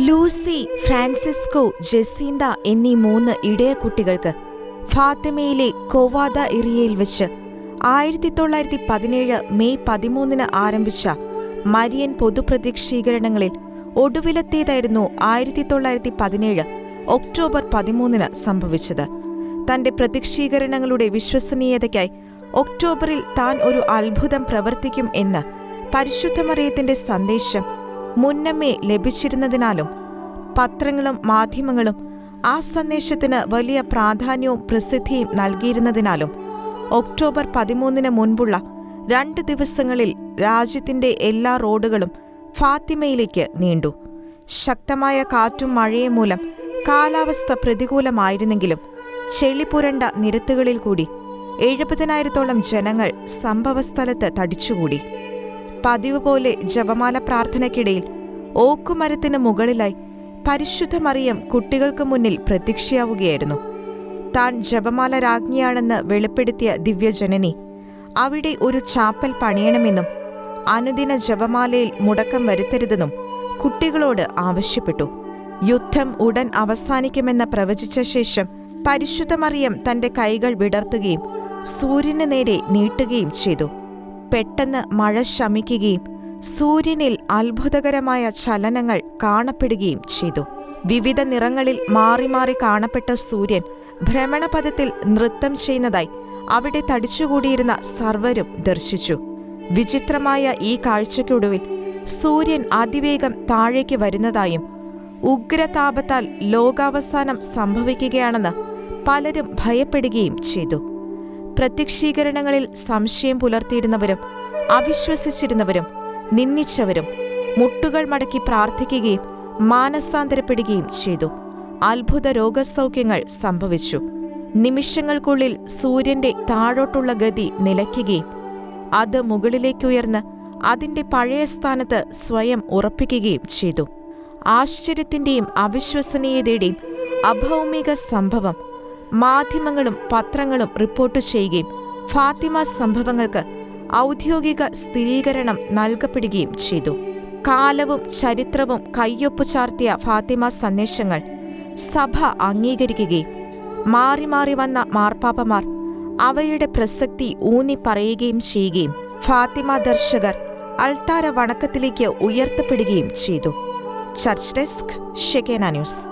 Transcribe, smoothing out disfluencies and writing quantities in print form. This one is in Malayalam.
ലൂസി, ഫ്രാൻസിസ്കോ, ജസീന്ത എന്നീ 3 ഇടയ കുട്ടികൾക്ക് ഫാത്തിമയിലെ കൊവാദ ഇറിയയിൽ വെച്ച് 1917 മെയ് 13 ആരംഭിച്ച മരിയൻ പൊതുപ്രത്യക്ഷീകരണങ്ങളിൽ ഒടുവിലത്തേതായിരുന്നു 1917 ഒക്ടോബർ 13 സംഭവിച്ചത്. തന്റെ പ്രത്യക്ഷീകരണങ്ങളുടെ വിശ്വസനീയതയ്ക്കായി ഒക്ടോബറിൽ താൻ ഒരു അത്ഭുതം പ്രവർത്തിക്കും എന്ന് പരിശുദ്ധ മറിയത്തിന്റെ സന്ദേശം മുന്നമേ ലഭിച്ചിരുന്നതിനാലും പത്രങ്ങളും മാധ്യമങ്ങളും ആ സന്ദേശത്തിന് വലിയ പ്രാധാന്യവും പ്രസിദ്ധിയും നൽകിയിരുന്നതിനാലും ഒക്ടോബർ 13 മുൻപുള്ള 2 ദിവസങ്ങളിൽ രാജ്യത്തിന്റെ എല്ലാ റോഡുകളും ഫാത്തിമയിലേക്ക് നീണ്ടു. ശക്തമായ കാറ്റും മഴയും മൂലം കാലാവസ്ഥ പ്രതികൂലമായിരുന്നെങ്കിലും ചെളിപുരണ്ട നിരത്തുകളിൽ കൂടി 70,000-ഓളം ജനങ്ങൾ സംഭവസ്ഥലത്ത് തടിച്ചുകൂടി. പതിവ് പോലെ ജപമാല പ്രാർത്ഥനയ്ക്കിടയിൽ ഓക്കുമരത്തിന് മുകളിലായി പരിശുദ്ധ മറിയം കുട്ടികൾക്ക് മുന്നിൽ പ്രത്യക്ഷയാവുകയായിരുന്നു. താൻ ജപമാല രാജ്ഞിയാണെന്ന് വെളിപ്പെടുത്തിയ ദിവ്യജനനി അവിടെ ഒരു ചാപ്പൽ പണിയണമെന്നും അനുദിന ജപമാലയിൽ മുടക്കം വരുത്തരുതെന്നും കുട്ടികളോട് ആവശ്യപ്പെട്ടു. യുദ്ധം ഉടൻ അവസാനിക്കുമെന്ന് പ്രവചിച്ച ശേഷം പരിശുദ്ധ മറിയം തന്റെ കൈകൾ വിടർത്തുകയും സൂര്യന് നേരെ നീട്ടുകയും ചെയ്തു. പെട്ടെന്ന് മഴ ശമിക്കുകയും സൂര്യനിൽ അത്ഭുതകരമായ ചലനങ്ങൾ കാണപ്പെടുകയും ചെയ്തു. വിവിധ നിറങ്ങളിൽ മാറി മാറി കാണപ്പെട്ട സൂര്യൻ ഭ്രമണപഥത്തിൽ നൃത്തം ചെയ്യുന്നതായി അവിടെ തടിച്ചുകൂടിയിരുന്ന സർവരും ദർശിച്ചു. വിചിത്രമായ ഈ കാഴ്ചയ്ക്കൊടുവിൽ സൂര്യൻ അതിവേഗം താഴേക്ക് വരുന്നതായും ഉഗ്രതാപത്താൽ ലോകാവസാനം സംഭവിക്കുകയാണെന്ന് പലരും ഭയപ്പെടുകയും ചെയ്തു. പ്രത്യക്ഷീകരണങ്ങളിൽ സംശയം പുലർത്തിയിരുന്നവരും അവിശ്വസിച്ചിരുന്നവരും നിന്ദിച്ചവരും മുട്ടുകൾ മടക്കി പ്രാർത്ഥിക്കുകയും മാനസാന്തരപ്പെടുകയും ചെയ്തു. അത്ഭുത രോഗസൗഖ്യങ്ങൾ സംഭവിച്ചു. നിമിഷങ്ങൾക്കുള്ളിൽ സൂര്യന്റെ താഴോട്ടുള്ള ഗതി നിലയ്ക്കുകയും അത് മുകളിലേക്കുയർന്ന് അതിന്റെ പഴയ സ്ഥാനത്ത് സ്വയം ഉറപ്പിക്കുകയും ചെയ്തു. ആശ്ചര്യത്തിന്റെയും അവിശ്വസനീയതയുടെയും അഭൗമിക സംഭവം മാധ്യമങ്ങളും പത്രങ്ങളും റിപ്പോർട്ട് ചെയ്യുകയും ഫാത്തിമ സംഭവങ്ങൾക്ക് ഔദ്യോഗിക സ്ഥിരീകരണം നൽകപ്പെടുകയും ചെയ്തു. കാലവും ചരിത്രവും കയ്യൊപ്പു ചാർത്തിയ ഫാത്തിമ സന്ദേശങ്ങൾ സഭ അംഗീകരിക്കുകയും മാറി മാറി വന്ന മാർപ്പാപ്പമാർ അവയുടെ പ്രസക്തി ഊന്നിപ്പറയുകയും ചെയ്യുകയും ഫാത്തിമ ദർശകർ അൾത്താര വണക്കത്തിലേക്ക് ഉയർത്തപ്പെടുകയും ചെയ്തു. Church desk, Shekinah news.